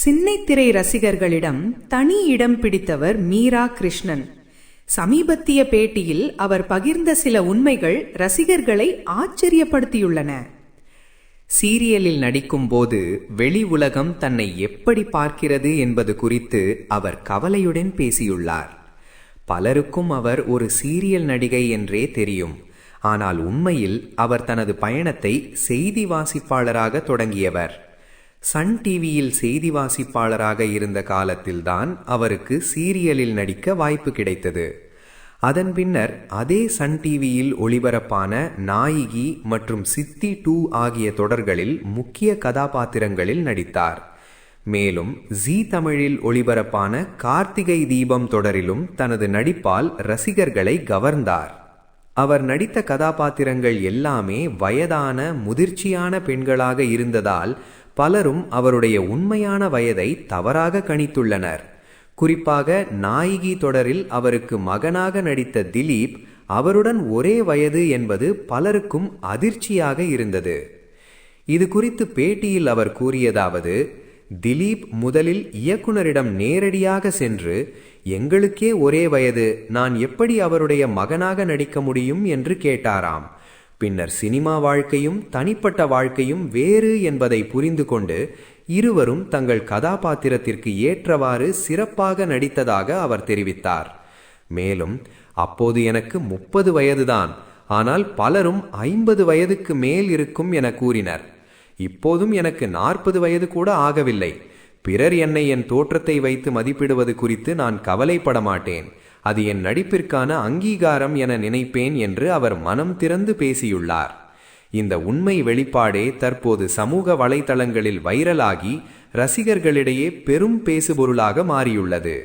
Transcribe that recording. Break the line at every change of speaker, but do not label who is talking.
சின்னைத்திரை ரசிகர்களிடம் தனி இடம் பிடித்தவர் மீரா கிருஷ்ணன். சமீபத்திய பேட்டியில் அவர் பகிர்ந்த சில உண்மைகள் ரசிகர்களை ஆச்சரியப்படுத்தியுள்ளன.
சீரியலில் நடிக்கும் போது வெளி உலகம் தன்னை எப்படி பார்க்கிறது என்பது குறித்து அவர் கவலையுடன் பேசியுள்ளார். பலருக்கும் அவர் ஒரு சீரியல் நடிகை என்றே தெரியும். ஆனால் உண்மையில் அவர் தனது பயணத்தை செய்தி வாசிப்பாளராக தொடங்கியவர். சன் டிவியில் செய்தி வாசிப்பாளராக இருந்த காலத்தில்தான் அவருக்கு சீரியலில் நடிக்க வாய்ப்பு கிடைத்தது. அதன் பின்னர் அதே சன் டிவியில் ஒளிபரப்பான நாயகி மற்றும் சித்தி 2 ஆகிய தொடர்களில் முக்கிய கதாபாத்திரங்களில் நடித்தார். மேலும் ஜீ தமிழில் ஒளிபரப்பான கார்த்திகை தீபம் தொடரிலும் தனது நடிப்பால் ரசிகர்களை கவர்ந்தார். அவர் நடித்த கதாபாத்திரங்கள் எல்லாமே வயதான முதிர்ச்சியான பெண்களாக இருந்ததால் பலரும் அவருடைய உண்மையான வயதை தவறாக கணித்துள்ளனர். குறிப்பாக நாயகி தொடரில் அவருக்கு மகனாக நடித்த திலீப் அவருடன் ஒரே வயது என்பது பலருக்கும் அதிர்ச்சியாக இருந்தது. இது குறித்து பேட்டியில் அவர் கூறியதாவது: திலீப் முதலில் இயக்குனரிடம் நேரடியாக சென்று, எங்களுக்கே ஒரே வயது, நான் எப்படி அவருடைய மகனாக நடிக்க முடியும் என்று கேட்டாராம். பின்னர் சினிமா வாழ்க்கையும் தனிப்பட்ட வாழ்க்கையும் வேறு என்பதை புரிந்து கொண்டு இருவரும் தங்கள் கதாபாத்திரத்திற்கு ஏற்றவாறு சிறப்பாக நடித்ததாக அவர் தெரிவித்தார். மேலும், அப்போது எனக்கு 30 வயதுதான், ஆனால் பலரும் 50 வயதுக்கு மேல் இருக்கும் என கூறினர். இப்போதும் எனக்கு 40 வயது கூட ஆகவில்லை. பிறர் என்னை என் தோற்றத்தை வைத்து மதிப்பிடுவது குறித்து நான் கவலைப்பட மாட்டேன். அது என் நடிப்பிற்கான அங்கீகாரம் என நினைப்பேன் என்று அவர் மனம் திறந்து பேசியுள்ளார். இந்த உண்மை வெளிப்பாடே தற்போது சமூக வலைதளங்களில் வைரலாகி ரசிகர்களிடையே பெரும் பேசுபொருளாக மாறியுள்ளது.